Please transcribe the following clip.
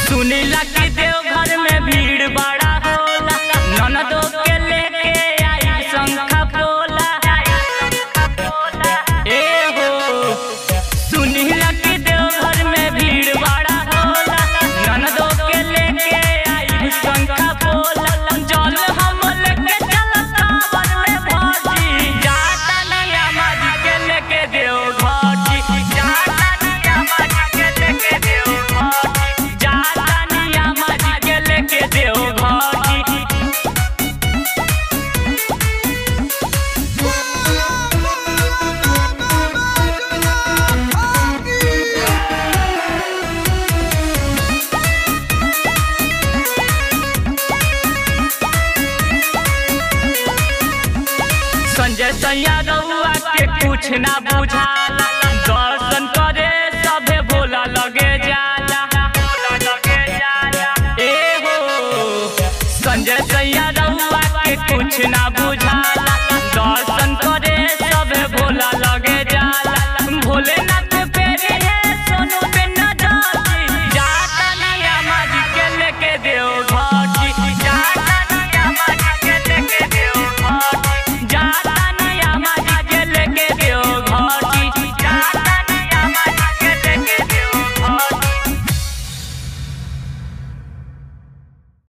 सुनीला की देवघर में भीड़ बड़ा होला, ननदों के लेके आई शंखा पोला। ए हो सुनीला की देवघर में भीड़ बड़ा होला, ननदों के लेके आई शंखा पोला। जल हम लेके चल कांवर में भौजी, जाता नैया माजी के लेके देवघर जी, जाता नैया माजी के लेके देवघर जी, जाता नैया माजी के लेके देवघर जी। संजय सैया रउआ के कुछ ना बुझाला,